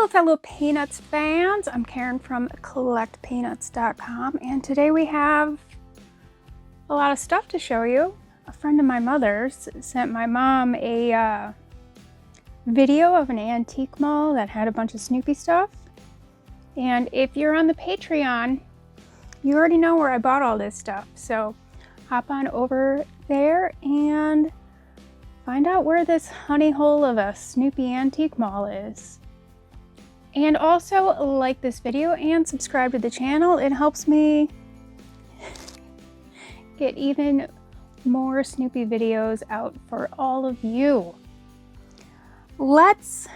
Hello fellow Peanuts fans, I'm Karen from CollectPeanuts.com, and today we have a lot of stuff to show you. A friend of my mother's sent my mom a video of an antique mall that had a bunch of Snoopy stuff. And if you're on the Patreon, you already know where I bought all this stuff. So hop on over there and find out where this honey hole of a Snoopy antique mall is. And also like this video and subscribe to the channel. It helps me get even more Snoopy videos out for all of you. Let's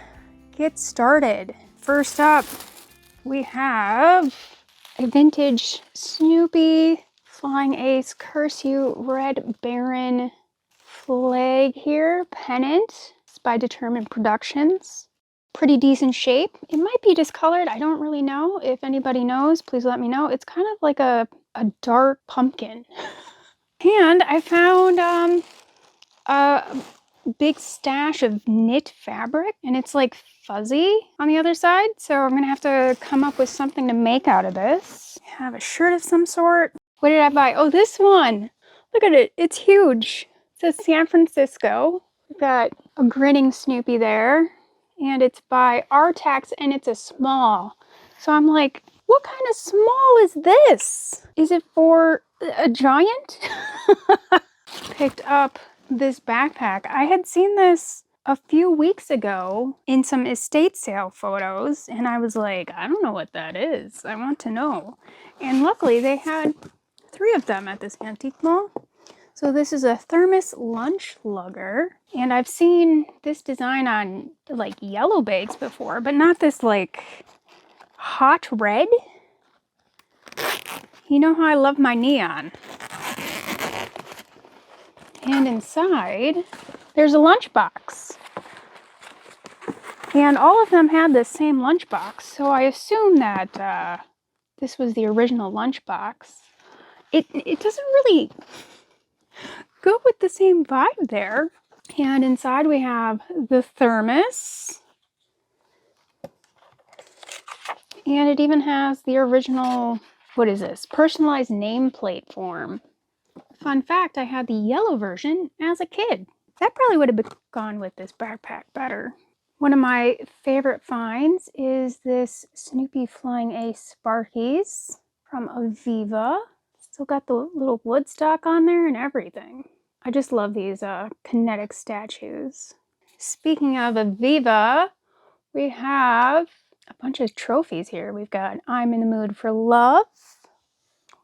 get started. First up, we have a vintage Snoopy Flying Ace Curse You Red Baron flag here, pennant. It's by Determined Productions. Pretty decent shape. It might be discolored. I don't really know. If anybody knows, please let me know. It's kind of like a dark pumpkin. And I found a big stash of knit fabric, and it's like fuzzy on the other side. So I'm gonna have to come up with something to make out of this. Have a shirt of some sort. What did I buy? Oh, this one. Look at it. It's huge. It says San Francisco. We've got a grinning Snoopy there. And it's by Artax, and it's a small. So I'm like, what kind of small is this? Is it for a giant? Picked up this backpack. I had seen this a few weeks ago in some estate sale photos, and I was like, I don't know what that is. I want to know. And luckily they had 3 of them at this antique mall. So this is a thermos lunch lugger, and I've seen this design on like yellow bags before, but not this like hot red. You know how I love my neon. And inside, there's a lunchbox. And all of them had the same lunchbox, so I assume that this was the original lunchbox. It doesn't really go with the same vibe there. And inside we have the thermos. And it even has the original, what is this? Personalized nameplate form. Fun fact, I had the yellow version as a kid. That probably would have gone with this backpack better. One of my favorite finds is this Snoopy Flying Ace Sparkies from Aviva. Still got the little Woodstock on there and everything. I just love these kinetic statues. Speaking of Aviva, we have a bunch of trophies here. We've got I'm in the Mood for Love.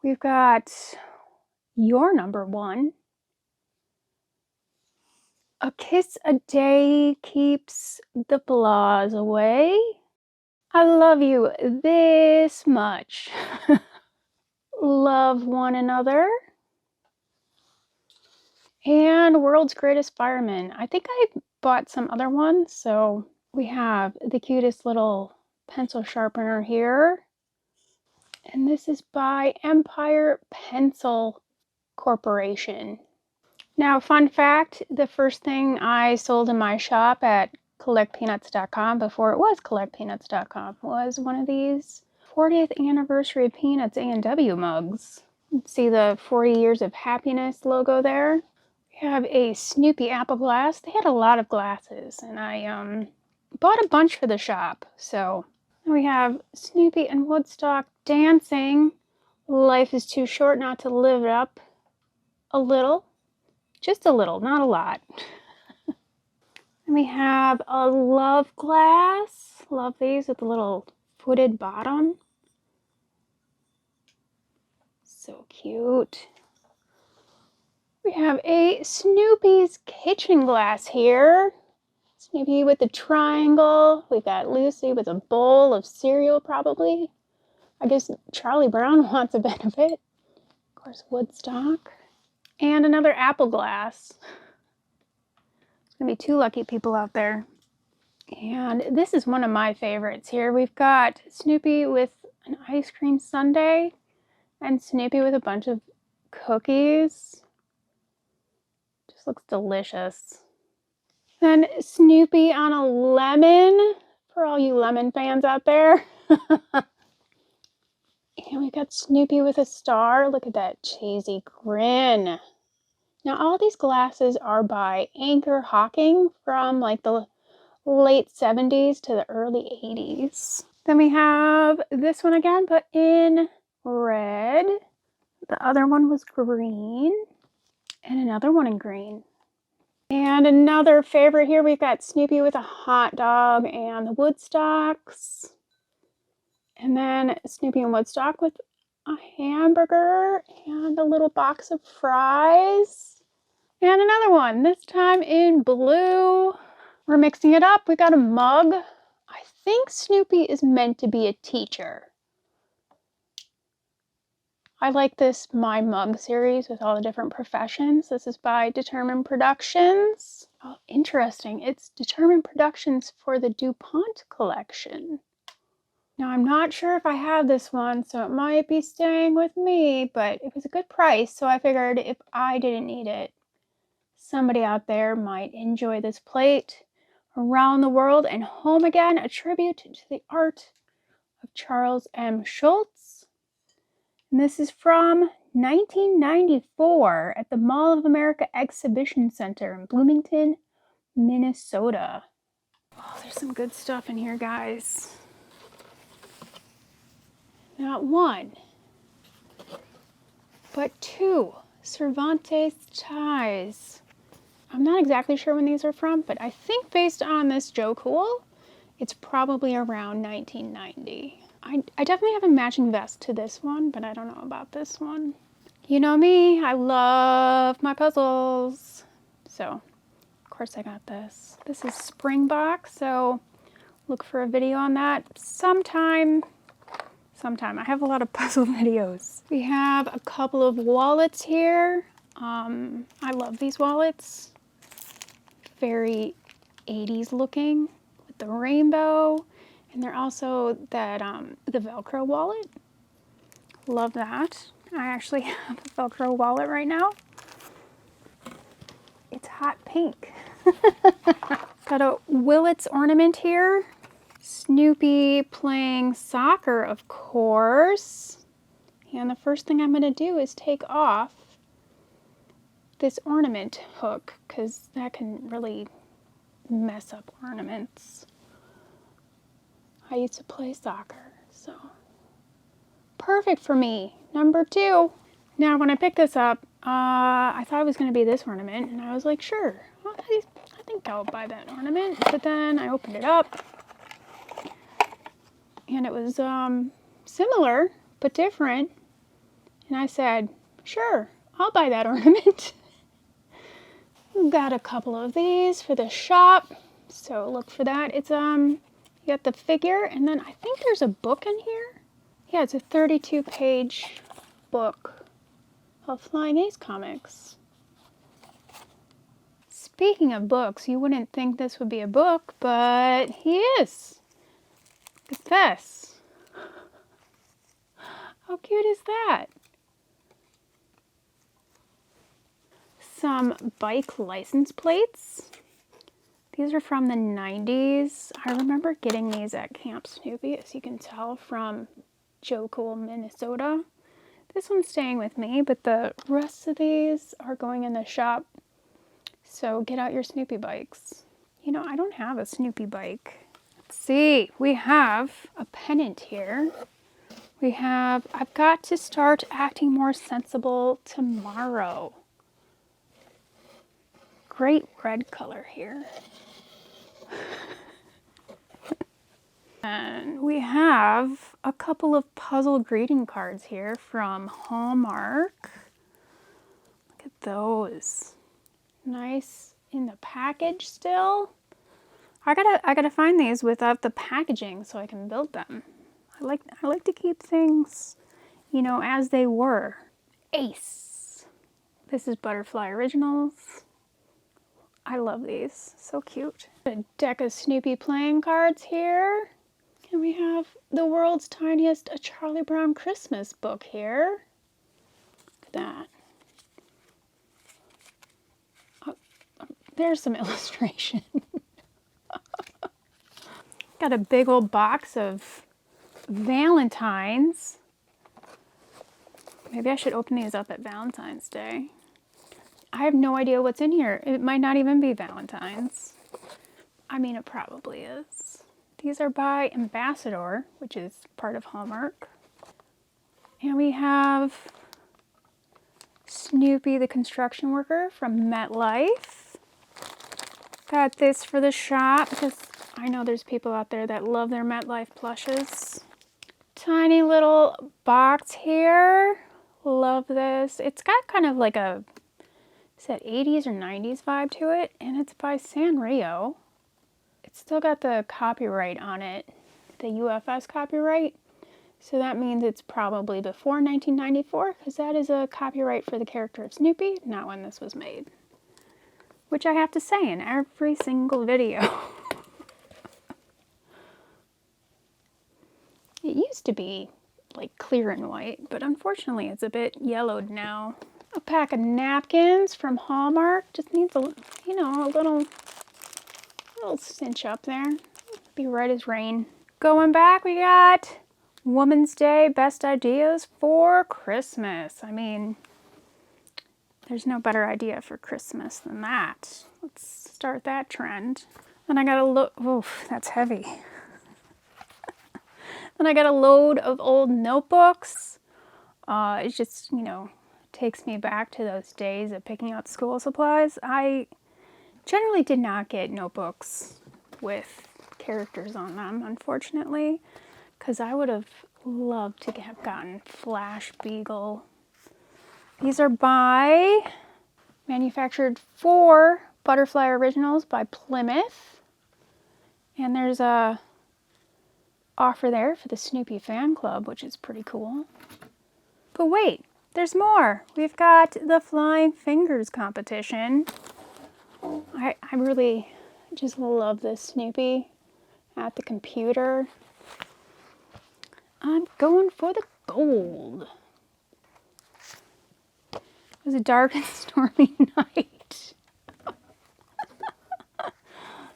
We've got Your Number One. A Kiss a Day Keeps the Blahs Away. I love you this much. Love one another. And World's Greatest Fireman. I think I bought some other ones. So we have the cutest little pencil sharpener here. And this is by Empire Pencil Corporation. Now, fun fact, the first thing I sold in my shop at CollectPeanuts.com before it was CollectPeanuts.com was one of these 40th anniversary Peanuts A&W mugs. See the 40 years of happiness logo there? We have a Snoopy apple glass. They had a lot of glasses, and I bought a bunch for the shop. So we have Snoopy and Woodstock dancing. Life is too short not to live it up a little. Just a little, not a lot. And we have a love glass. Love these with the little footed bottom. So cute. We have a Snoopy's kitchen glass here. Snoopy with the triangle. We've got Lucy with a bowl of cereal probably. I guess Charlie Brown wants a bit of it. Of course, Woodstock. And another apple glass. There's gonna be 2 lucky people out there. And this is one of my favorites here. We've got Snoopy with an ice cream sundae and Snoopy with a bunch of cookies. Just looks delicious. Then Snoopy on a lemon for all you lemon fans out there. And we got Snoopy with a star. Look at that cheesy grin. Now all these glasses are by Anchor Hawking from like the late 70s to the early 80s. Then we have this one again, but in red. The other one was green. And another one in green. And another favorite here, we've got Snoopy with a hot dog and the Woodstocks. And then Snoopy and Woodstock with a hamburger and a little box of fries. And another one, this time in blue. We're mixing it up. We got a mug. I think Snoopy is meant to be a teacher. I like this My Mug series with all the different professions. This is by Determined Productions. Oh, interesting. It's Determined Productions for the DuPont collection. Now, I'm not sure if I have this one, so it might be staying with me, but it was a good price, so I figured if I didn't need it, somebody out there might enjoy this plate. Around the World and Home Again, a tribute to the art of Charles M. Schulz. And this is from 1994 at the Mall of America Exhibition Center in Bloomington, Minnesota. Oh, there's some good stuff in here, guys. Not one, but two Cervantes ties. I'm not exactly sure when these are from, but I think based on this Joe Cool, it's probably around 1990. I definitely have a matching vest to this one, but I don't know about this one. You know me, I love my puzzles. So, of course I got this. This is Springbok, so look for a video on that sometime. I have a lot of puzzle videos. We have a couple of wallets here. I love these wallets. Very 80s looking with the rainbow. And they're also that the Velcro wallet. Love that. I actually have a Velcro wallet right now. It's hot pink. Got a Willits ornament here. Snoopy playing soccer, of course. And the first thing I'm going to do is take off this ornament hook, because that can really mess up ornaments. I used to play soccer, so perfect for me. Number 2. Now, when I picked this up, I thought it was going to be this ornament, and I was like, sure, I think I'll buy that ornament. But then I opened it up, and it was similar but different, and I said, sure, I'll buy that ornament. Got a couple of these for the shop, so look for that. It's you got the figure, and then I think there's a book in here. Yeah, it's a 32-page book of Flying Ace comics. Speaking of books, you wouldn't think this would be a book, but he is. Look at this. How cute is that? Some bike license plates. These are from the 90s. I remember getting these at Camp Snoopy, as you can tell from Joe Cool, Minnesota. This one's staying with me, but the rest of these are going in the shop. So get out your Snoopy bikes. You know, I don't have a Snoopy bike. Let's see, we have a pennant here. We have, I've got to start acting more sensible tomorrow. Great red color here. And we have a couple of puzzle greeting cards here from Hallmark. Look at those. Nice in the package still. I gotta find these without the packaging so I can build them. I like to keep things, you know, as they were. Ace. This is Butterfly Originals. I love these. So cute. A deck of Snoopy playing cards here. And we have the world's tiniest A Charlie Brown Christmas book here. Look at that. Oh, there's some illustration. Got a big old box of Valentine's. Maybe I should open these up at Valentine's Day. I have no idea what's in here. It might not even be Valentine's. I mean, it probably is. These are by Ambassador, which is part of Hallmark. And we have Snoopy the construction worker from MetLife. Got this for the shop because I know there's people out there that love their MetLife plushes. Tiny little box here. Love this. It's got kind of like a, is that 80s or 90s vibe to it? And it's by Sanrio. It's still got the copyright on it, the UFS copyright. So that means it's probably before 1994 because that is a copyright for the character of Snoopy, not when this was made. Which I have to say in every single video. It used to be like clear and white, but unfortunately it's a bit yellowed now. A pack of napkins from Hallmark. Just needs a, you know, a little cinch up there. Be right as rain. Going back, we got Woman's Day Best Ideas for Christmas. I mean, there's no better idea for Christmas than that. Let's start that trend. And I got a load, oof, that's heavy. Then I got a load of old notebooks. It just, you know, takes me back to those days of picking out school supplies. I generally did not get notebooks with characters on them, unfortunately, because I would have loved to have gotten Flash Beagle. These are manufactured for Butterfly Originals by Plymouth. And there's a offer there for the Snoopy fan club, which is pretty cool. But wait, there's more. We've got the Flying Fingers competition. I really just love this Snoopy at the computer. I'm going for the gold. It was a dark and stormy night.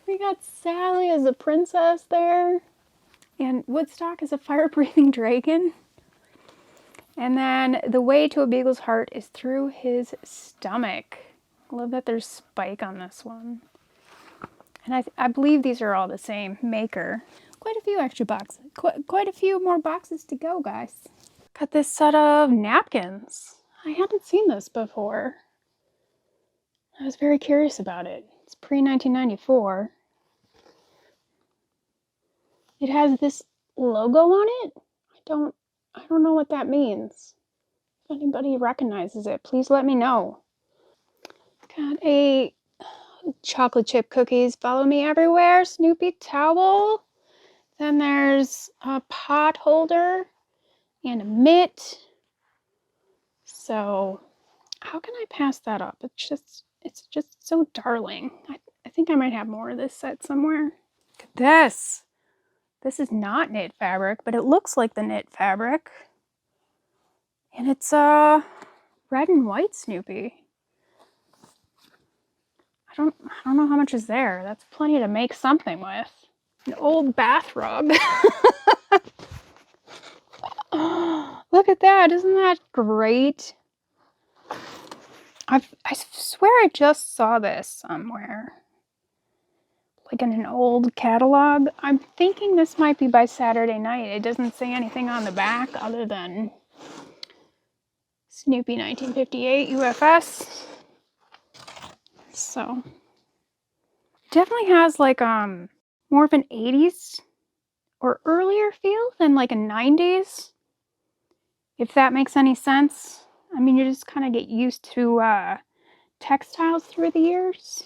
We got Sally as a princess there. And Woodstock is a fire-breathing dragon. And then the way to a beagle's heart is through his stomach. I love that there's Spike on this one. And I believe these are all the same maker. Quite a few extra boxes. Quite a few more boxes to go, guys. Got this set of napkins. I hadn't seen this before. I was very curious about it. It's pre-1994. It has this logo on it. I don't know what that means. If anybody recognizes it, please let me know. Got a chocolate chip cookies, follow me everywhere, Snoopy towel. Then there's a pot holder and a mitt. So how can I pass that up? It's just so darling. I think I might have more of this set somewhere. Look at this. This is not knit fabric, but it looks like the knit fabric. And it's red and white Snoopy. I don't know how much is there. That's plenty to make something with. An old bath rug. Oh, look at that. Isn't that great? I swear I just saw this somewhere. Like in an old catalog. I'm thinking this might be by Saturday Night. It doesn't say anything on the back other than Snoopy 1958 UFS. So definitely has like more of an 80s or earlier feel than like a 90s. If that makes any sense. I mean, you just kind of get used to textiles through the years.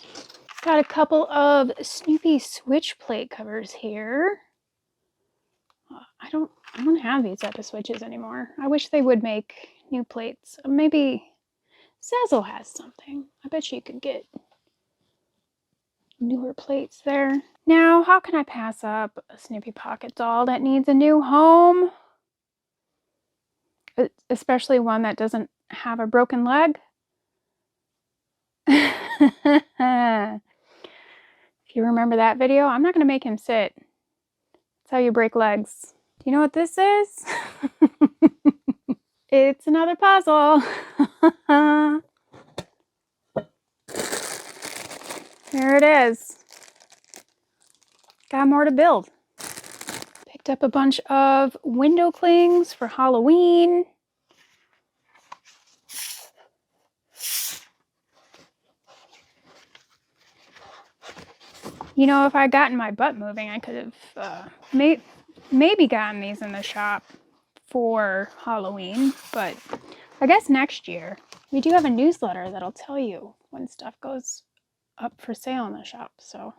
Got a couple of Snoopy switch plate covers here. I don't have these type of switches anymore. I wish they would make new plates. Maybe Zazzle has something. I bet you could get newer plates there. Now, how can I pass up a Snoopy pocket doll that needs a new home? Especially one that doesn't have a broken leg. If you remember that video, I'm not going to make him sit. That's how you break legs. Do you know what this is? It's another puzzle. There it is. Got more to build. Picked up a bunch of window clings for Halloween. You know, if I'd gotten my butt moving, I could have maybe gotten these in the shop for Halloween, but I guess next year. We do have a newsletter that'll tell you when stuff goes up for sale in the shop, so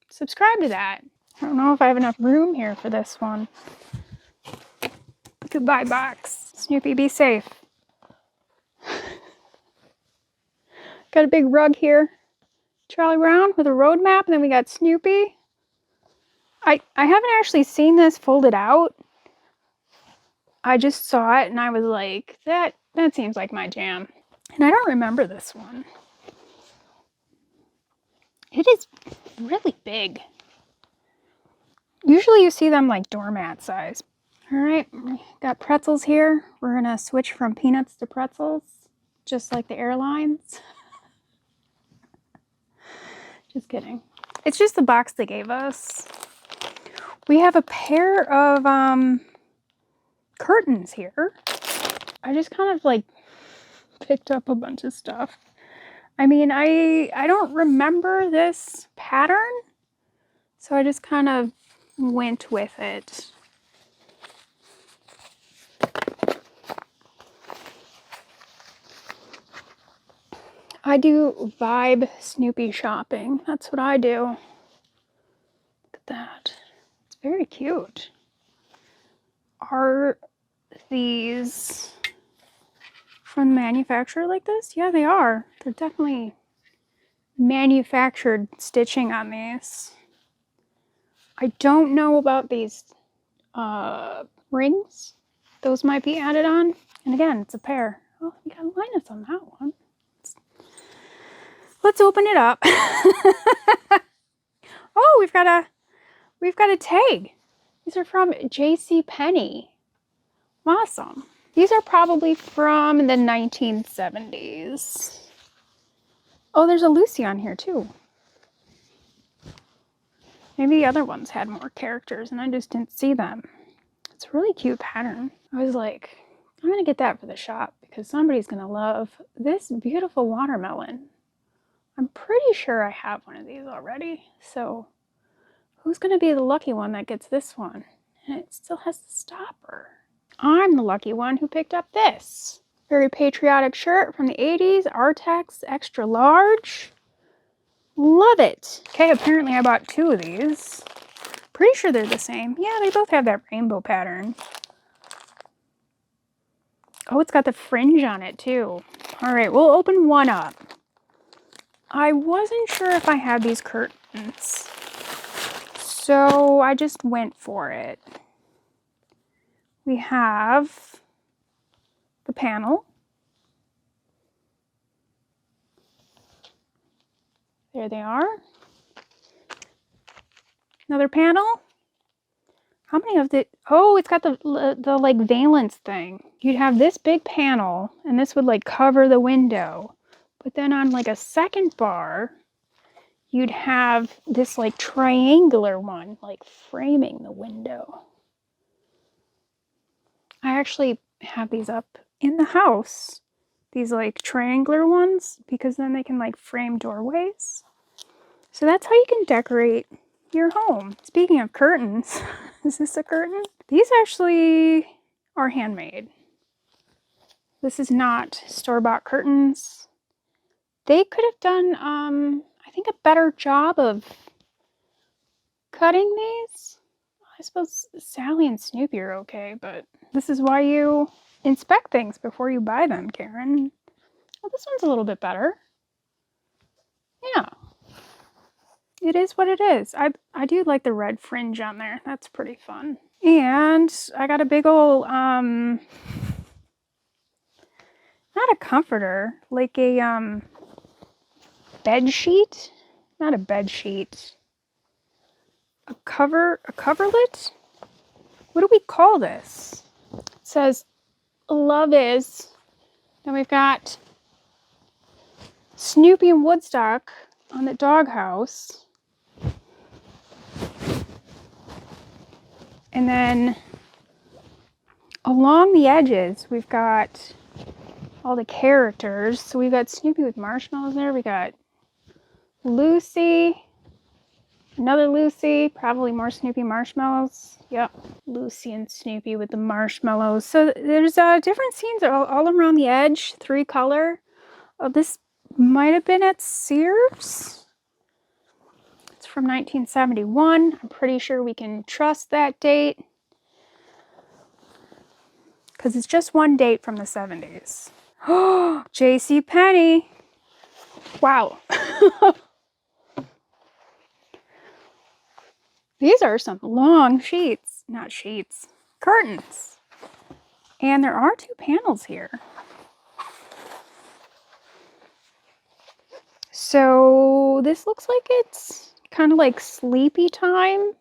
subscribe to that. I don't know if I have enough room here for this one. Goodbye, box. Snoopy, be safe. Got a big rug here. Charlie Brown with a road map, and then we got Snoopy. I haven't actually seen this folded out. I just saw it and I was like, that seems like my jam. And I don't remember this one. It is really big. Usually you see them like doormat size. All right, got pretzels here. We're gonna switch from peanuts to pretzels, just like the airlines. Just kidding. It's just the box they gave us. We have a pair of curtains here. I just kind of like picked up a bunch of stuff. I mean, I don't remember this pattern, so I just kind of went with it. I do vibe Snoopy shopping. That's what I do. Look at that. It's very cute. Are these from the manufacturer like this? Yeah, they are. They're definitely manufactured stitching on these. I don't know about these rings. Those might be added on. And again, it's a pair. Oh, you got Linus on that one. Let's open it up. Oh, we've got a tag. These are from JCPenney. Awesome. These are probably from the 1970s. Oh, there's a Lucy on here too. Maybe the other ones had more characters and I just didn't see them. It's a really cute pattern. I was like, I'm gonna get that for the shop because somebody's gonna love this beautiful watermelon. I'm pretty sure I have one of these already. So who's gonna be the lucky one that gets this one? And it still has the stopper. I'm the lucky one who picked up this. Very patriotic shirt from the 80s, Artex, extra large. Love it. Okay, apparently I bought two of these. Pretty sure they're the same. Yeah, they both have that rainbow pattern. Oh, it's got the fringe on it too. All right, we'll open one up. I wasn't sure if I had these curtains, so I just went for it. We have the panel. There they are. Another panel. How many of the, oh, it's got the like valance thing. You'd have this big panel and this would like cover the window. But then on like a second bar, you'd have this like triangular one, like framing the window. I actually have these up in the house, these like triangular ones, because then they can like frame doorways. So that's how you can decorate your home. Speaking of curtains, is this a curtain? These actually are handmade. This is not store-bought curtains. They could have done, I think, a better job of cutting these. I suppose Sally and Snoopy are okay, but this is why you inspect things before you buy them, Karen. Oh, this one's a little bit better. Yeah. It is what it is. I do like the red fringe on there. That's pretty fun. And I got a big old, not a comforter, like a, bed sheet. Not a bed sheet. A coverlet. What do we call this? It says Love Is. Then we've got Snoopy and Woodstock on the doghouse. And then along the edges, we've got all the characters. So we've got Snoopy with marshmallows there. We got Lucy, another Lucy, probably more Snoopy marshmallows. Yep, Lucy and Snoopy with the marshmallows. So there's different scenes all around the edge, 3-color. Oh, this might have been at Sears. It's from 1971. I'm pretty sure we can trust that date because it's just one date from the 70s. Oh, J.C. Penney. Wow. These are some long sheets, not sheets, curtains. And there are 2 panels here. So this looks like it's kind of like sleepy time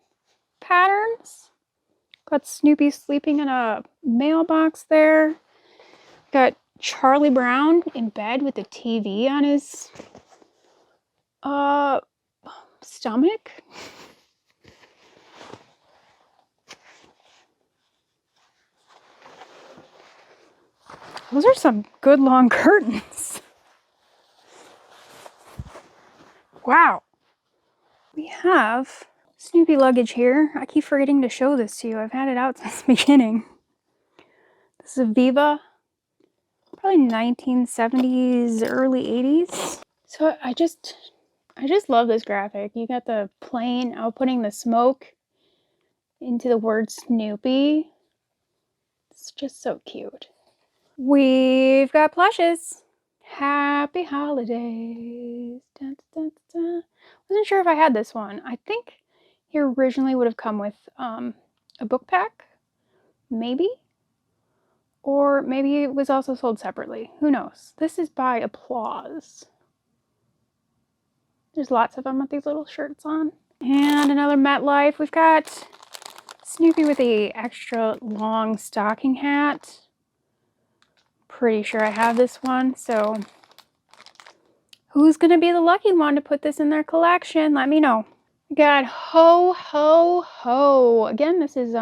patterns. Got Snoopy sleeping in a mailbox there. Got Charlie Brown in bed with the TV on his stomach. Those are some good long curtains. Wow. We have Snoopy luggage here. I keep forgetting to show this to you. I've had it out since the beginning. This is a Viva, probably 1970s, early 80s. So I just love this graphic. You got the plane outputting the smoke into the word Snoopy. It's just so cute. We've got plushes. Happy holidays. Dun, dun, dun. Wasn't sure if I had this one. I think he originally would have come with a book pack, maybe, or maybe it was also sold separately. Who knows? This is by Applause. There's lots of them with these little shirts on. And another MetLife. We've got Snoopy with the extra long stocking hat. Pretty sure I have this one, so who's gonna be the lucky one to put this in their collection? Let me know. We got Ho Ho Ho. Again, this is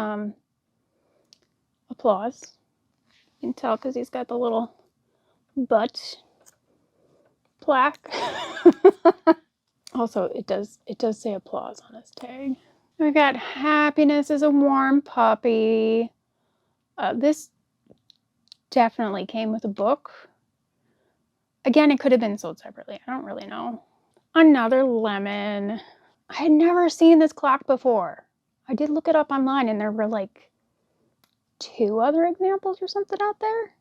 Applause. You can tell because he's got the little butt plaque. Also, it does say Applause on his tag. We got Happiness is a Warm Puppy. This definitely came with a book. Again, it could have been sold separately. I don't really know. Another lemon. I had never seen this clock before. I did look it up online and there were like 2 other examples or something out there.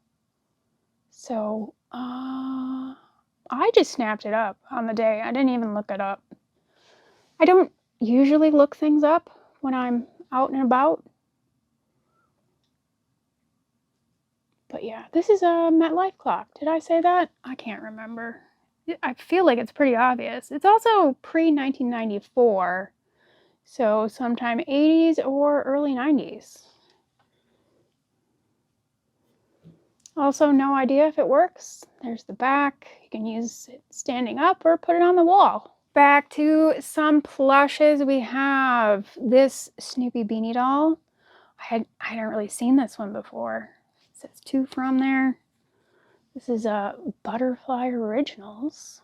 So, I just snapped it up on the day. I didn't even look it up. I don't usually look things up when I'm out and about. But yeah, this is a MetLife clock. Did I say that? I can't remember. I feel like it's pretty obvious. It's also pre-1994, so sometime 80s or early 90s. Also, no idea if it works. There's the back. You can use it standing up or put it on the wall. Back to some plushes. We have this Snoopy Beanie doll. I hadn't really seen this one before. It says 2 from there. This is a Butterfly Originals.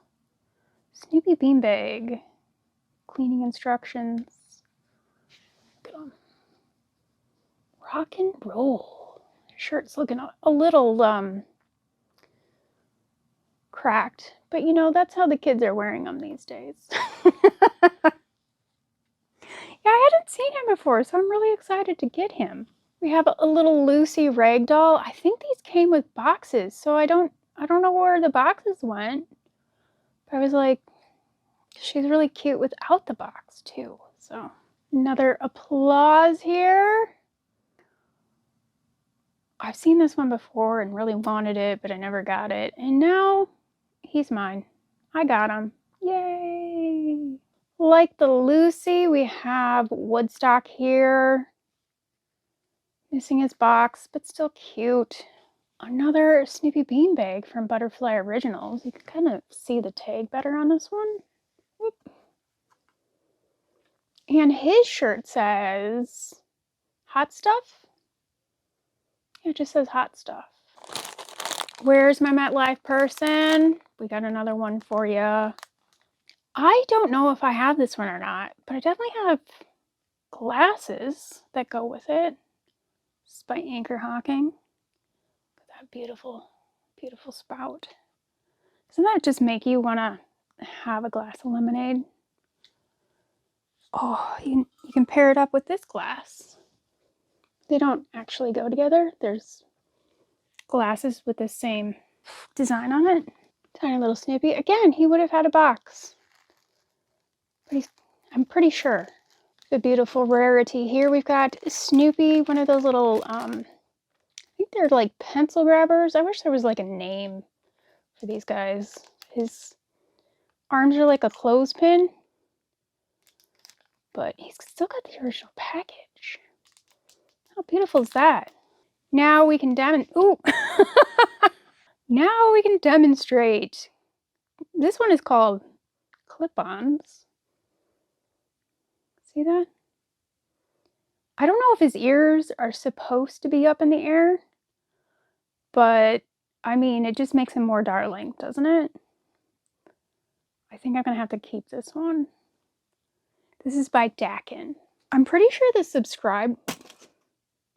Snoopy Beanbag. Cleaning instructions. Look at them. Rock and roll. Shirt's looking a little cracked, but you know, that's how the kids are wearing them these days. Yeah, I hadn't seen him before, so I'm really excited to get him. We have a little Lucy rag doll. I think these came with boxes, so I don't know where the boxes went. But I was like, she's really cute without the box too. So another Applause here. I've seen this one before and really wanted it, but I never got it. And now he's mine. I got him. Yay! Like the Lucy, we have Woodstock here. Missing his box, but still cute. Another Snoopy beanbag from Butterfly Originals. You can kind of see the tag better on this one. Whoop. And his shirt says hot stuff. Yeah, it just says hot stuff. Where's my MetLife person? We got another one for you. I don't know if I have this one or not, but I definitely have glasses that go with it. This is by Anchor Hawking. Look at that beautiful, beautiful spout. Doesn't that just make you want to have a glass of lemonade? Oh, you can pair it up with this glass. They don't actually go together. There's glasses with the same design on it. Tiny little Snoopy. Again, he would have had a box. But I'm pretty sure. The beautiful rarity here. We've got Snoopy, one of those little, I think they're like pencil grabbers. I wish there was like a name for these guys. His arms are like a clothespin, but he's still got the original package. How beautiful is that? Now we can Now we can demonstrate. This one is called clip-ons. See that? I don't know if his ears are supposed to be up in the air, but I mean, it just makes him more darling, doesn't it? I think I'm gonna have to keep this one. This is by Dakin. I'm pretty sure the subscribe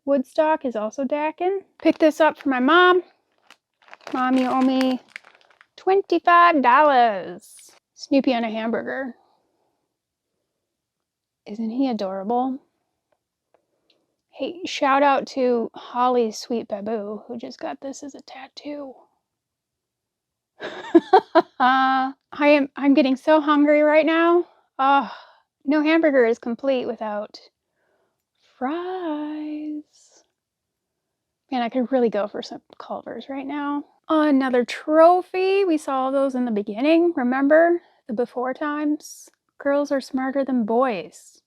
Woodstock is also Dakin. Picked this up for my mom. Mom, you owe me $25. Snoopy on a hamburger. Isn't he adorable? Hey, shout out to Holly's Sweet Baboo, who just got this as a tattoo. I'm getting so hungry right now. Oh, no hamburger is complete without fries. Man, I could really go for some Culvers right now. Another trophy. We saw those in the beginning. Remember the before times? Girls are smarter than boys.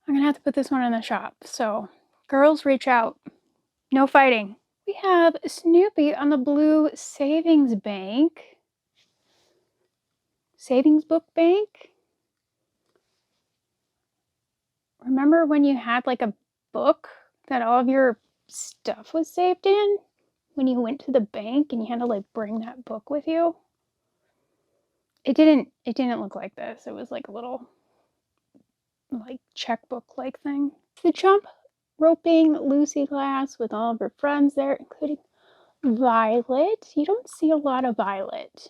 I'm gonna have to put this one in the shop. So, girls, reach out. No fighting. We have Snoopy on the blue savings bank. Savings book bank. Remember when you had like a book that all of your stuff was saved in? When you went to the bank and you had to like bring that book with you? It didn't look like this. It was like a little like checkbook like thing. The jump roping Lucy class with all of her friends there, including Violet. You don't see a lot of Violet.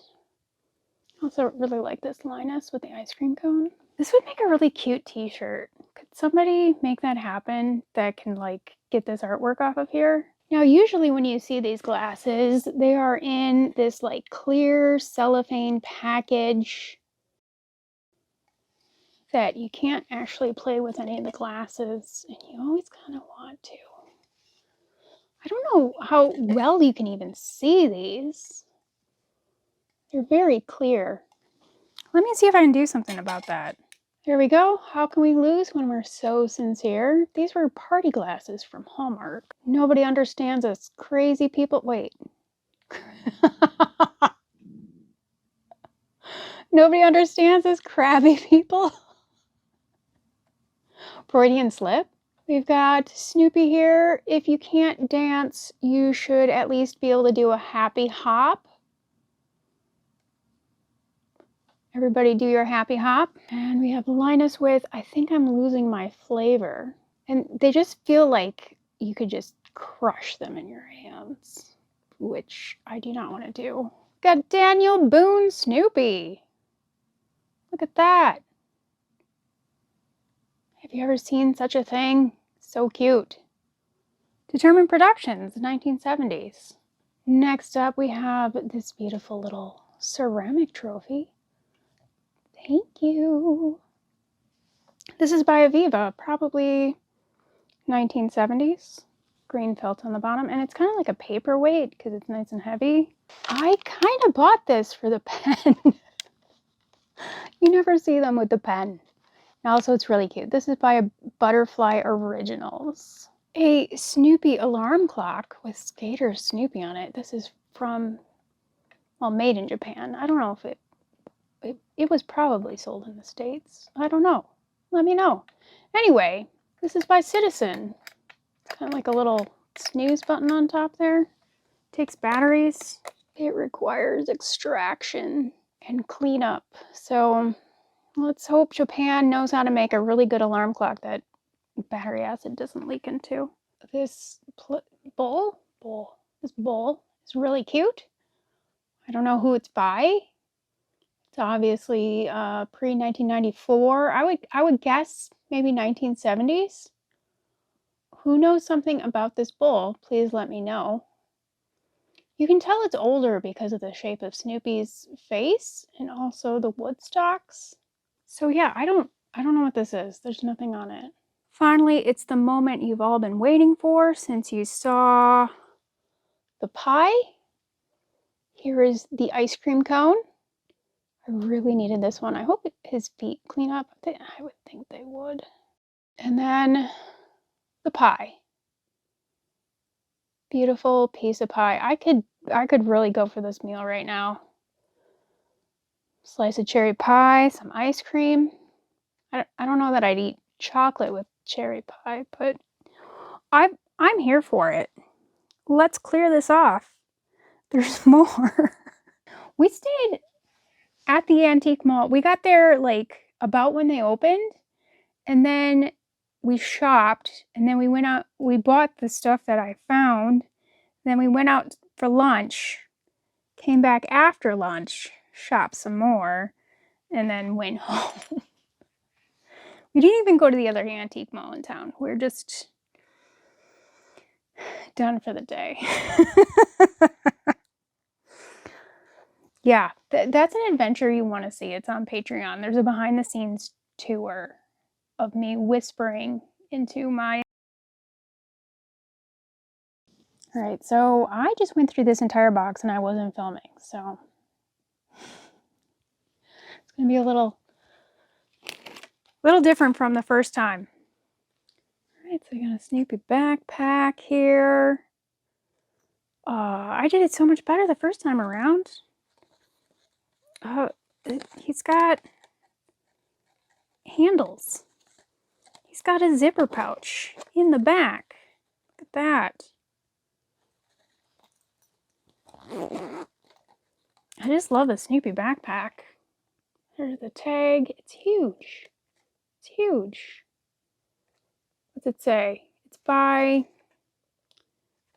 I also really like this Linus with the ice cream cone. This would make a really cute t-shirt. Could somebody make that happen that can like get this artwork off of here? Now, usually when you see these glasses, they are in this like clear cellophane package that you can't actually play with any of the glasses, and you always kind of want to. I don't know how well you can even see these. They're very clear. Let me see if I can do something about that. There we go. How can we lose when we're so sincere? These were party glasses from Hallmark. Nobody understands us crazy people. Wait. Nobody understands us crabby people. Freudian slip. We've got Snoopy here. If you can't dance, you should at least be able to do a happy hop. Everybody do your happy hop. And we have Linus with, I think I'm losing my flavor. And they just feel like you could just crush them in your hands, which I do not want to do. Got Daniel Boone Snoopy. Look at that. Have you ever seen such a thing? So cute. Determined Productions, 1970s. Next up, we have this beautiful little ceramic trophy. Thank you. This is by Aviva, probably 1970s. Green felt on the bottom, and it's kind of like a paperweight because it's nice and heavy. I kind of bought this for the pen. You never see them with the pen. And also, it's really cute. This is by Butterfly Originals. A Snoopy alarm clock with Skater Snoopy on it. This is from, well, made in Japan. I don't know if it was probably sold in the States. I don't know. Let me know. Anyway, this is by Citizen. It's kind of like a little snooze button on top there. Takes batteries. It requires extraction and cleanup. So let's hope Japan knows how to make a really good alarm clock that battery acid doesn't leak into. This bowl is really cute. I don't know who it's by. It's obviously pre-1994. I would guess maybe 1970s. Who knows something about this bowl? Please let me know. You can tell it's older because of the shape of Snoopy's face and also the wood stocks. So yeah, I don't know what this is. There's nothing on it. Finally, it's the moment you've all been waiting for since you saw the pie. Here is the ice cream cone. I really needed this one. I hope his feet clean up. I would think they would. And then the pie. Beautiful piece of pie. I could really go for this meal right now. Slice of cherry pie, some ice cream. I don't know that I'd eat chocolate with cherry pie, but I'm here for it. Let's clear this off. There's more. We stayed at the antique mall. We got there like about when they opened, and then we shopped, and then we went out. We bought the stuff that I found. Then we went out for lunch, came back after lunch, shopped some more, and then went home. We didn't even go to the other antique mall in town. We're just done for the day. Yeah, that's an adventure you want to see. It's on Patreon. There's a behind the scenes tour of me whispering into my... All right, so I just went through this entire box and I wasn't filming, so it's gonna be a little different from the first time. All right, so I got a Snoopy backpack here. I did it so much better the first time around. He's got handles. He's got a zipper pouch in the back. Look at that. I just love the Snoopy backpack. There's the tag. It's huge. It's huge. What's it say? It's by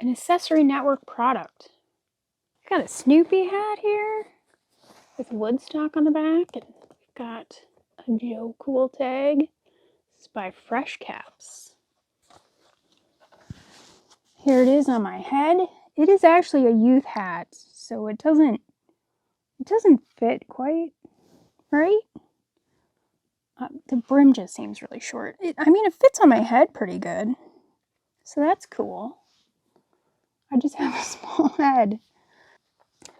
an Accessory Network product. Got a Snoopy hat here with Woodstock on the back, and got a Joe Cool tag. This is by Fresh Caps. Here it is on my head. It is actually a youth hat, so it doesn't fit quite right. The brim just seems really short. I mean, it fits on my head pretty good, so that's cool. I just have a small head.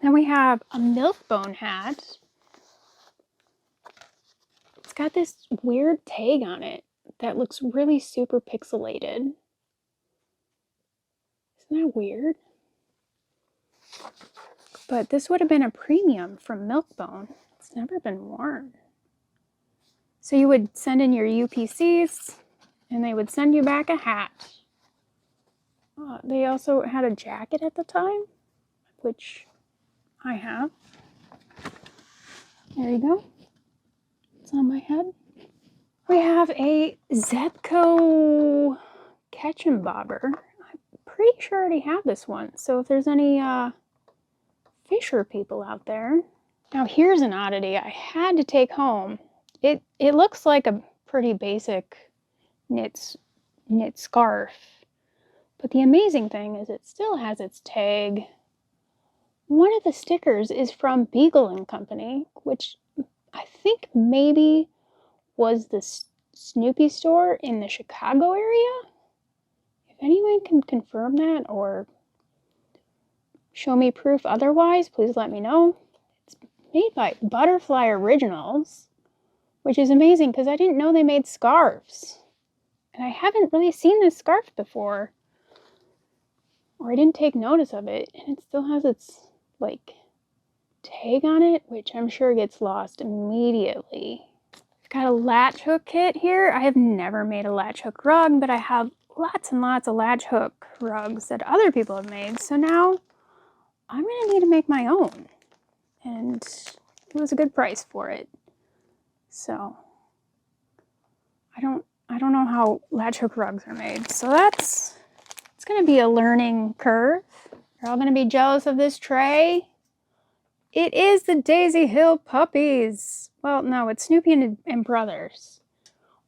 Then we have a Milk-Bone hat. It's got this weird tag on it that looks really super pixelated. Isn't that weird? But this would have been a premium from Milk-Bone. It's never been worn. So you would send in your UPCs, and they would send you back a hat. They also had a jacket at the time, which I have. There you go. It's on my head. We have a Zebco Catch and Bobber. I'm pretty sure I already have this one. So if there's any Fisher people out there. Now here's an oddity I had to take home. It looks like a pretty basic knit scarf. But the amazing thing is it still has its tag. One of the stickers is from Beagle and Company, which I think maybe was the Snoopy store in the Chicago area. If anyone can confirm that or show me proof otherwise, please let me know. It's made by Butterfly Originals, which is amazing because I didn't know they made scarves. And I haven't really seen this scarf before. Or I didn't take notice of it. And it still has its, like, tag on it, which I'm sure gets lost immediately. I've got a latch hook kit here. I have never made a latch hook rug, but I have lots and lots of latch hook rugs that other people have made. So now I'm gonna need to make my own. And it was a good price for it. So I don't know how latch hook rugs are made. So it's gonna be a learning curve. You're all gonna be jealous of this tray. It is the Daisy Hill Puppies. Well, no, it's Snoopy and Brothers.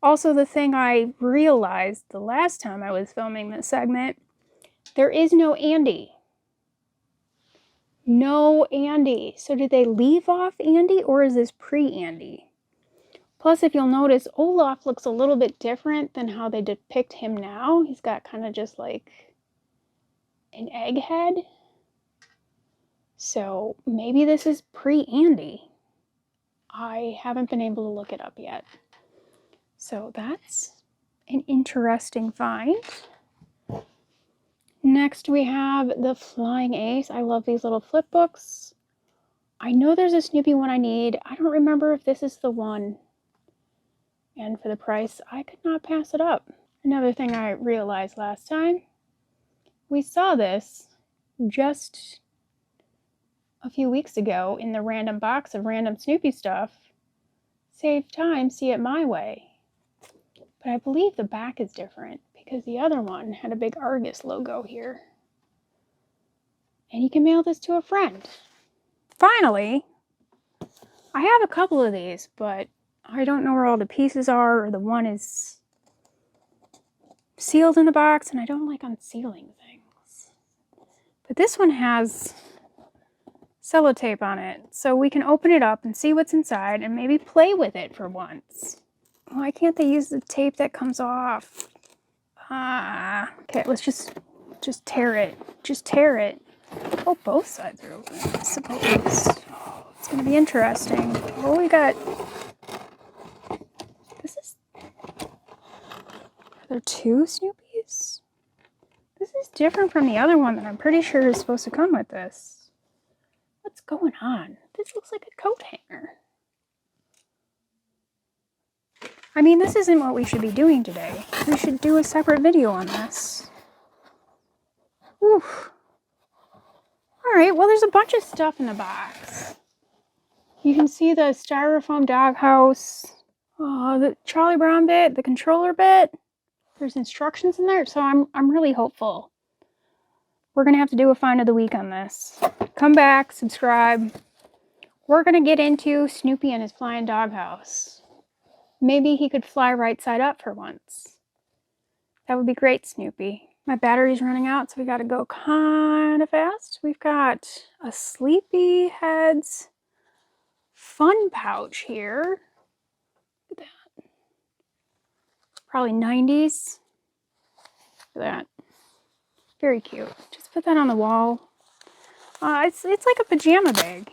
Also, the thing I realized the last time I was filming this segment, there is no Andy. No Andy. So did they leave off Andy, or is this pre-Andy? Plus, if you'll notice, Olaf looks a little bit different than how they depict him now. He's got kind of just like an egg head. So maybe this is pre-Andy. I haven't been able to look it up yet. So that's an interesting find. Next we have the Flying Ace. I love these little flip books. I know there's a Snoopy one I need. I don't remember if this is the one. And for the price, I could not pass it up. Another thing I realized last time, we saw this just a few weeks ago in the random box of random Snoopy stuff. Save time, see it my way. But I believe the back is different because the other one had a big Argus logo here. And you can mail this to a friend. Finally, I have a couple of these, but I don't know where all the pieces are, or the one is sealed in the box, and I don't like unsealing things. But this one has sellotape on it, so we can open it up and see what's inside and maybe play with it for once. Why can't they use the tape that comes off? Okay, let's just tear it. Just tear it. Oh, both sides are open, I suppose. Oh, it's gonna be interesting. Oh, we got... Are there two Snoopies? This is different from the other one that I'm pretty sure is supposed to come with this. What's going on? This looks like a coat hanger. I mean, this isn't what we should be doing today. We should do a separate video on this. Oof. Alright, well there's a bunch of stuff in the box. You can see the styrofoam doghouse, the Charlie Brown bit, the controller bit. There's instructions in there, so I'm really hopeful. We're gonna have to do a find of the week on this. Come back, subscribe. We're gonna get into Snoopy and his flying doghouse. Maybe he could fly right side up for once. That would be great, Snoopy. My battery's running out, so we gotta go kind of fast. We've got a Sleepyheads fun pouch here. Look at that. Probably 90s. Look at that. Very cute. Just put that on the wall. It's like a pajama bag.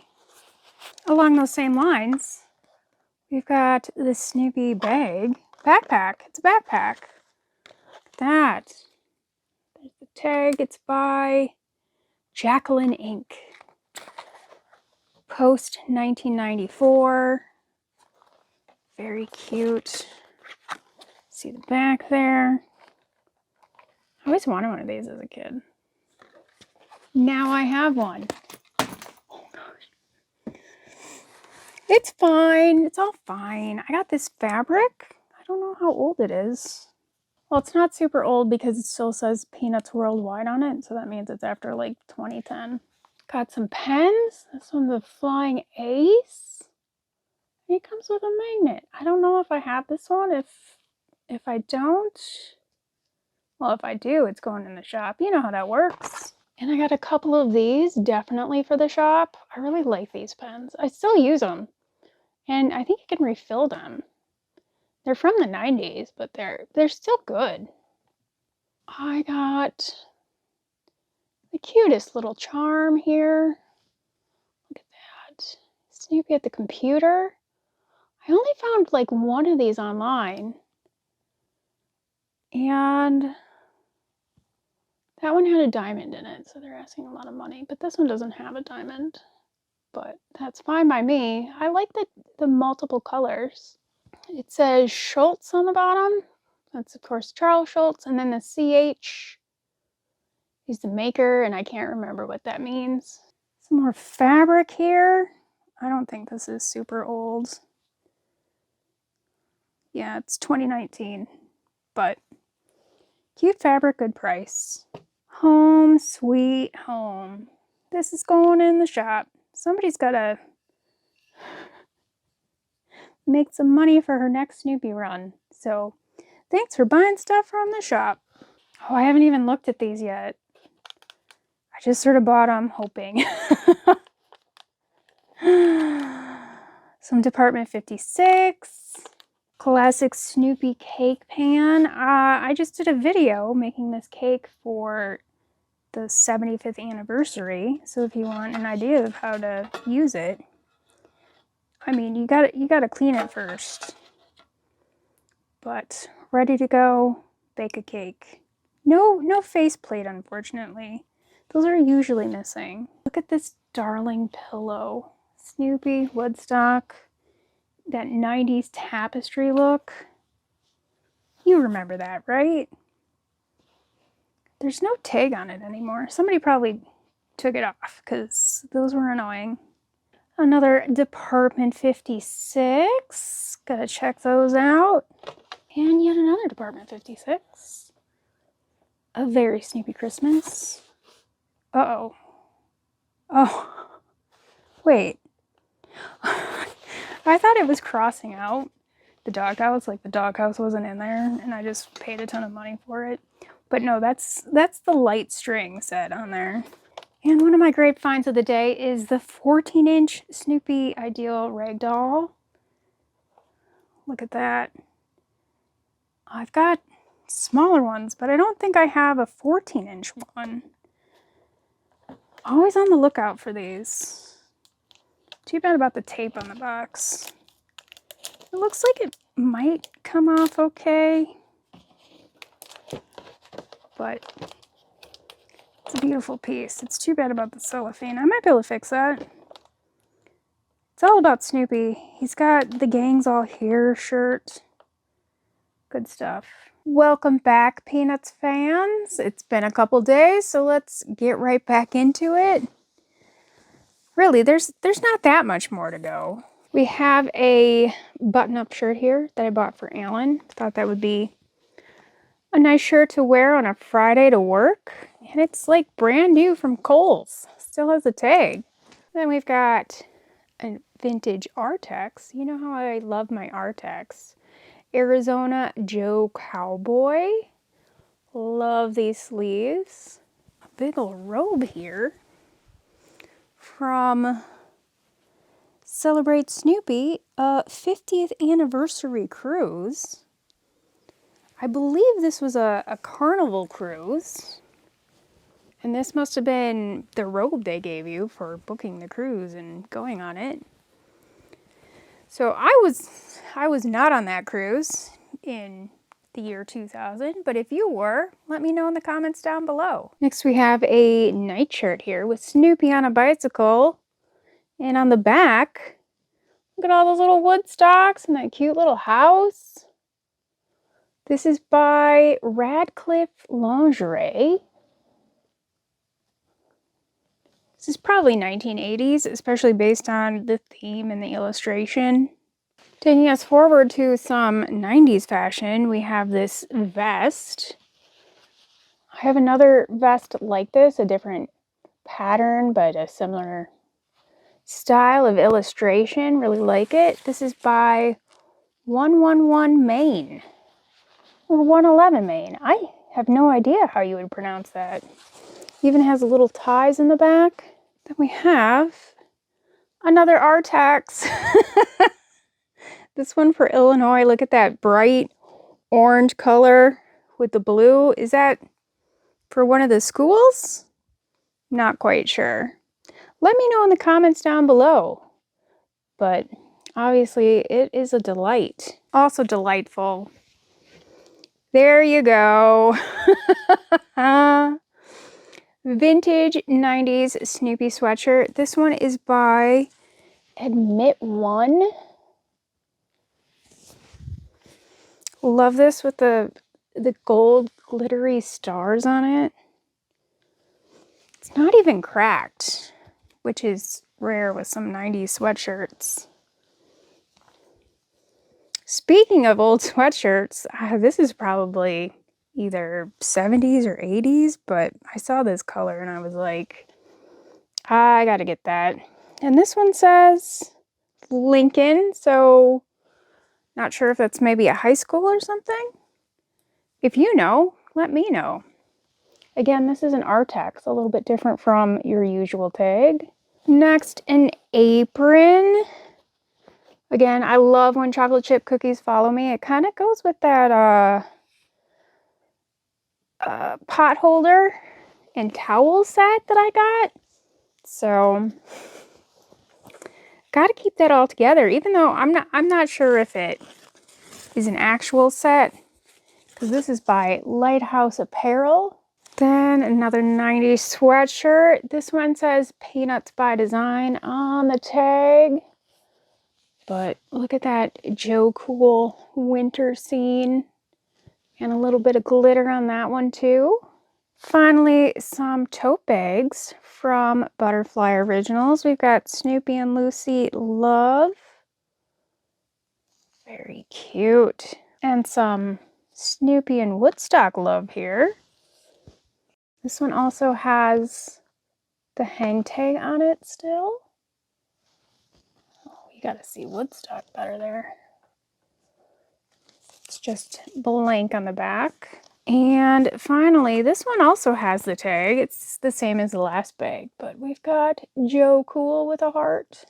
Along those same lines, we've got the Snoopy bag. Backpack. It's a backpack. Look at that. There's the tag. It's by Jacqueline Inc. Post 1994. Very cute. See the back there. I always wanted one of these as a kid. Now I have one. Oh gosh. It's fine. It's all fine. I got this fabric. I don't know how old it is. Well, it's not super old because it still says Peanuts Worldwide on it, so that means it's after like 2010. Got some pens. This one's the Flying Ace. It comes with a magnet. I don't know if I have this one. If I don't, well, if I do, it's going in the shop. You know how that works. And I got a couple of these, definitely for the shop. I really like these pens. I still use them. And I think you can refill them. They're from the 90s, but they're still good. I got the cutest little charm here. Look at that. Snoopy at the computer. I only found like one of these online. And that one had a diamond in it, so they're asking a lot of money. But this one doesn't have a diamond. But that's fine by me. I like the multiple colors. It says Schultz on the bottom. That's, of course, Charles Schultz. And then the CH is the maker, and I can't remember what that means. Some more fabric here. I don't think this is super old. Yeah, it's 2019. But cute fabric, good price. Home sweet home. This is going in the shop. Somebody's got to make some money for her next Snoopy run. So thanks for buying stuff from the shop. Oh, I haven't even looked at these yet. I just sort of bought them hoping. Some Department 56. Classic Snoopy cake pan. I just did a video making this cake for the 75th anniversary. So if you want an idea of how to use it, I mean, you gotta clean it first. But ready to go, bake a cake. No faceplate, unfortunately. Those are usually missing. Look at this darling pillow. Snoopy, Woodstock, that 90s tapestry look. You remember that, right? There's no tag on it anymore. Somebody probably took it off because those were annoying. Another Department 56. Gotta check those out. And yet another Department 56. A very Snoopy Christmas. Uh-oh. Oh. Wait. I thought it was crossing out the doghouse, like the doghouse wasn't in there, and I just paid a ton of money for it. But no, that's the light string set on there. And one of my great finds of the day is the 14-inch Snoopy Ideal Ragdoll. Look at that. I've got smaller ones, but I don't think I have a 14-inch one. Always on the lookout for these. Too bad about the tape on the box. It looks like it might come off okay, but it's a beautiful piece. It's too bad about the cellophane. I might be able to fix that. It's all about Snoopy. He's got the Gang's All Here shirt. Good stuff. Welcome back, Peanuts fans. It's been a couple days, so let's get right back into it. Really, there's not that much more to go. We have a button-up shirt here that I bought for Alan. Thought that would be a nice shirt to wear on a Friday to work. And it's like brand new from Kohl's. Still has a tag. Then we've got a vintage Artex. You know how I love my Artex. Arizona Joe Cowboy. Love these sleeves. A big old robe here from Celebrate Snoopy, a 50th anniversary cruise. I believe this was a carnival cruise. And this must have been the robe they gave you for booking the cruise and going on it. So I was not on that cruise in the year 2000, but if you were, let me know in the comments down below. Next we have a nightshirt here with Snoopy on a bicycle. And on the back, look at all those little wood stocks and that cute little house. This is by Radcliffe Lingerie. This is probably 1980s, especially based on the theme and the illustration. Taking us forward to some 90s fashion, we have this vest. I have another vest like this, a different pattern, but a similar style of illustration. Really like it. This is by 111 Maine, or 111 Maine. I have no idea how you would pronounce that. Even has little ties in the back. Then we have another Artex. This one for Illinois. Look at that bright orange color with the blue. Is that for one of the schools? Not quite sure. Let me know in the comments down below. But obviously it is a delight. Also delightful. There you go. Vintage 90s Snoopy sweatshirt. This one is by Admit One. Love this with the gold glittery stars on it. It's not even cracked, which is rare with some 90s sweatshirts. Speaking of old sweatshirts, this is probably either 70s or 80s, but I saw this color and I was like, I gotta get that. And this one says Lincoln, so not sure if that's maybe a high school or something. If you know, let me know. Again, this is an Artex, a little bit different from your usual tag. Next, an apron. Again, I love when chocolate chip cookies follow me. It kind of goes with that pot holder and towel set that I got. So, got to keep that all together, even though I'm not sure if it is an actual set, because this is by Lighthouse Apparel. Then another 90s sweatshirt. This one says Peanuts by Design on the tag. But look at that Joe Cool winter scene. And a little bit of glitter on that one too. Finally, some tote bags from Butterfly Originals. We've got Snoopy and Lucy Love. Very cute. And some Snoopy and Woodstock Love here. This one also has the hang tag on it still. Oh, you gotta see Woodstock better there. It's just blank on the back. And finally, this one also has the tag. It's the same as the last bag, but we've got Joe Cool with a heart.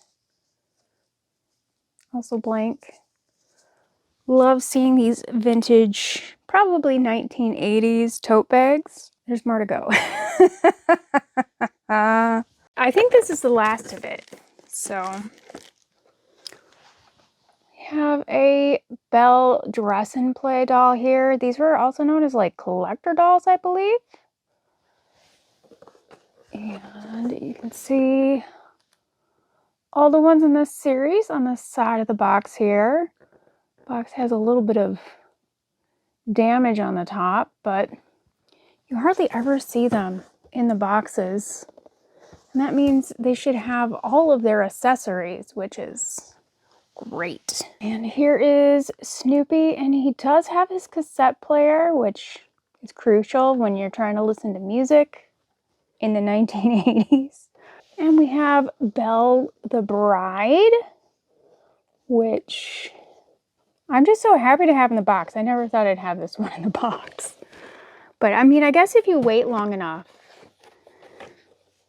Also blank. Love seeing these vintage, probably 1980s tote bags. There's more to go. I think this is the last of it. So, we have a Belle Dress and Play doll here. These were also known as like collector dolls, I believe. And you can see all the ones in this series on the side of the box here. Box has a little bit of damage on the top, but you hardly ever see them in the boxes. And that means they should have all of their accessories, which is great. And here is Snoopy, and he does have his cassette player, which is crucial when you're trying to listen to music in the 1980s. And we have Belle the Bride, which I'm just so happy to have in the box. I never thought I'd have this one in the box. But I mean, I guess if you wait long enough,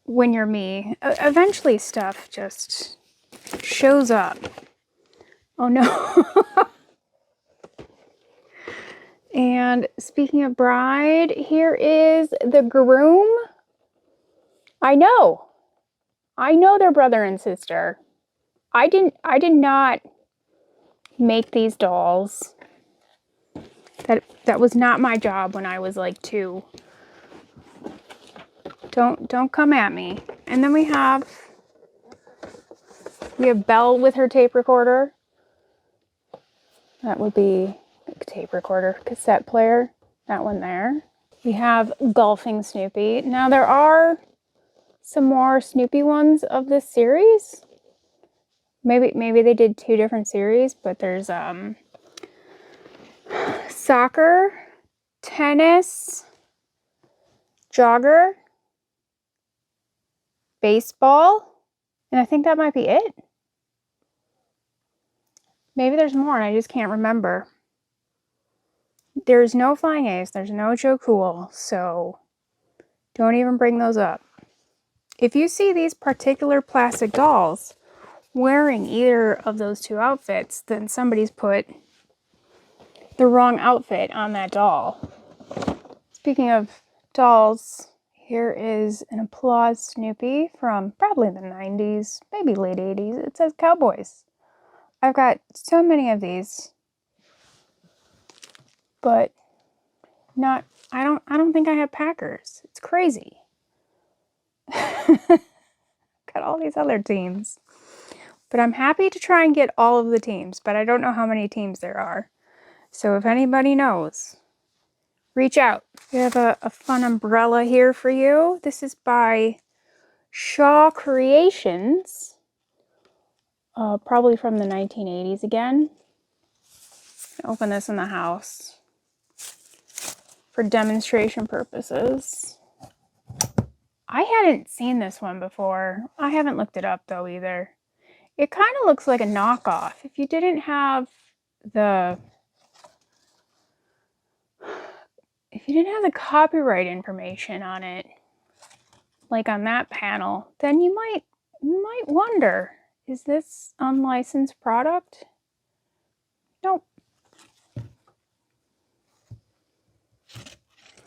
when you're me, eventually stuff just shows up. Oh no. And speaking of bride, here is the groom. I know they're brother and sister. I did not make these dolls. That was not my job when I was like 2. Don't come at me. And then we have Belle with her tape recorder. That would be a tape recorder, cassette player. That one there. We have Golfing Snoopy. Now there are some more Snoopy ones of this series. Maybe they did 2 different series, but there's soccer, tennis, jogger, baseball, and I think that might be it. Maybe there's more and I just can't remember. There's no Flying Ace, there's no Joe Cool, so don't even bring those up. If you see these particular plastic dolls wearing either of those 2 outfits, then somebody's put the wrong outfit on that doll. Speaking of dolls, here is an Applause Snoopy from probably the 90s, maybe late 80s. It says Cowboys. I've got so many of these, but I don't think I have Packers. It's crazy. Got all these other teams. But I'm happy to try and get all of the teams, but I don't know how many teams there are. So if anybody knows, reach out. We have a fun umbrella here for you. This is by Shaw Creations. Probably from the 1980s again. Open this in the house for demonstration purposes. I hadn't seen this one before. I haven't looked it up though either. It kind of looks like a knockoff. If you didn't have the copyright information on it, like on that panel, then you might wonder, is this unlicensed product? Nope.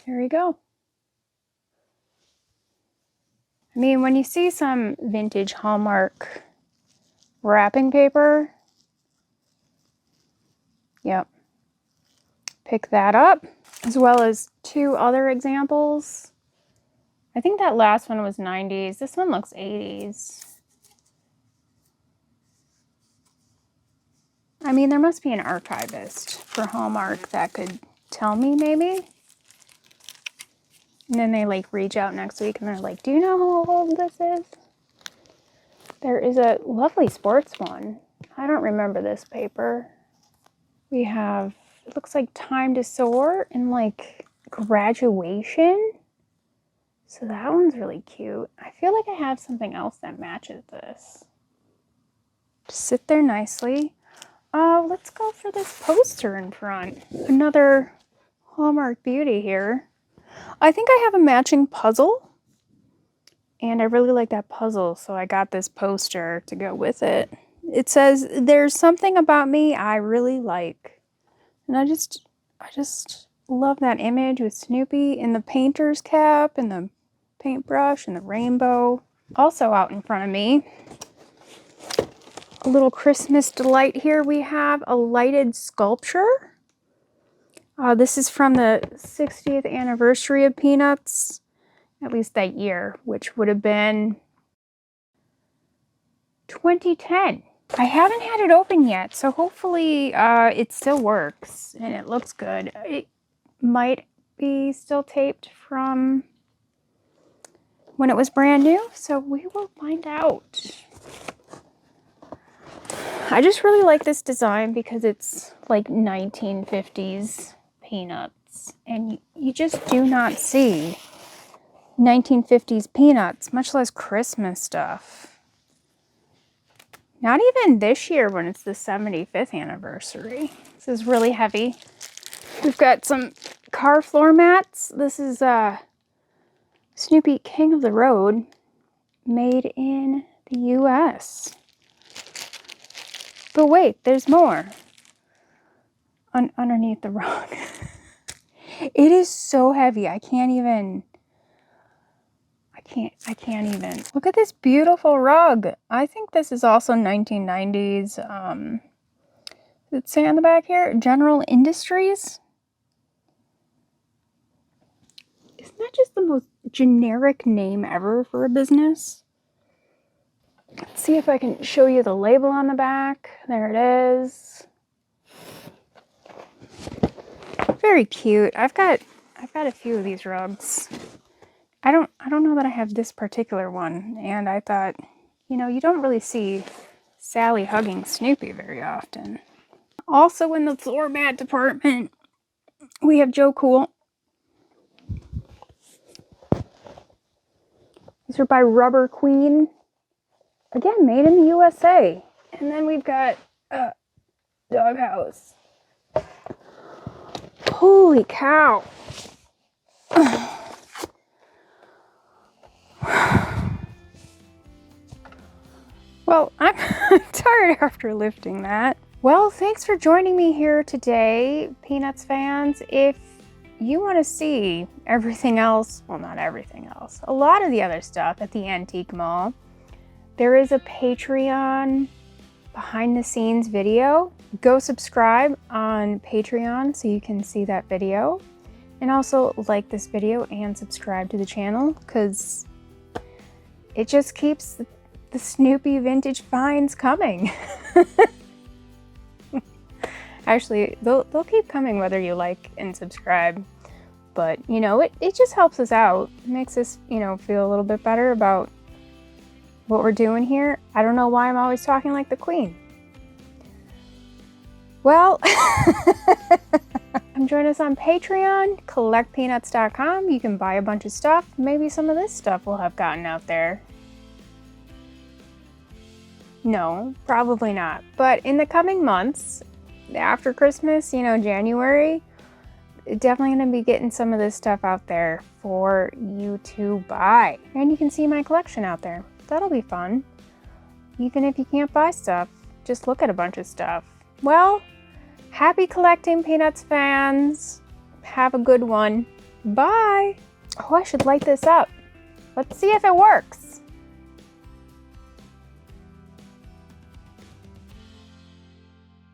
There you go. I mean, when you see some vintage Hallmark wrapping paper, yep, pick that up, as well as two other examples. I think that last one was 90s. This one looks 80s. I mean, there must be an archivist for Hallmark that could tell me, maybe. And then they like reach out next week and they're like, do you know how old this is? There is a lovely sports one. I don't remember this paper. We have, it looks like Time to Soar and like Graduation. So that one's really cute. I feel like I have something else that matches this. Just sit there nicely. Let's go for this poster in front. Another Hallmark beauty here. I think I have a matching puzzle. And I really like that puzzle, so I got this poster to go with it. It says, "There's something about me I really like." And I just love that image with Snoopy in the painter's cap and the paintbrush and the rainbow. Also out in front of me, a little Christmas delight here. We have a lighted sculpture. This is from the 60th anniversary of Peanuts, at least that year, which would have been 2010. I haven't had it open yet, so hopefully it still works and it looks good. It might be still taped from when it was brand new, so we will find out. I just really like this design because it's like 1950s Peanuts, and you just do not see 1950s Peanuts, much less Christmas stuff. Not even this year when it's the 75th anniversary. This is really heavy. We've got some car floor mats. This is Snoopy King of the Road, made in the US. But wait, there's more. Underneath the rug. It is so heavy. I can't even. Look at this beautiful rug. I think this is also 1990s. Does it say on the back here? General Industries? Isn't that just the most generic name ever for a business? Let's see if I can show you the label on the back. There it is. Very cute. I've got a few of these rugs. I don't know that I have this particular one, and I thought, you know, you don't really see Sally hugging Snoopy very often. Also in the floor mat department, we have Joe Cool. These are by Rubber Queen. Again, made in the USA. And then we've got Doghouse. Holy cow. Well, I'm tired after lifting that. Well, thanks for joining me here today, Peanuts fans. If you want to see everything else, well, not everything else, a lot of the other stuff at the Antique Mall, there is a Patreon behind the scenes video. Go subscribe on Patreon so you can see that video. And also like this video and subscribe to the channel, because it just keeps the Snoopy vintage finds coming. Actually, they'll keep coming whether you like and subscribe. But, you know, it just helps us out. It makes us, you know, feel a little bit better about what we're doing here. I don't know why I'm always talking like the queen. Well, join us on Patreon, CollectPeanuts.com. You can buy a bunch of stuff. Maybe some of this stuff will have gotten out there. No, probably not. But in the coming months, after Christmas, you know, January, definitely going to be getting some of this stuff out there for you to buy. And you can see my collection out there. That'll be fun. Even if you can't buy stuff, just look at a bunch of stuff. Well, happy collecting, Peanuts fans. Have a good one. Bye. Oh, I should light this up. Let's see if it works.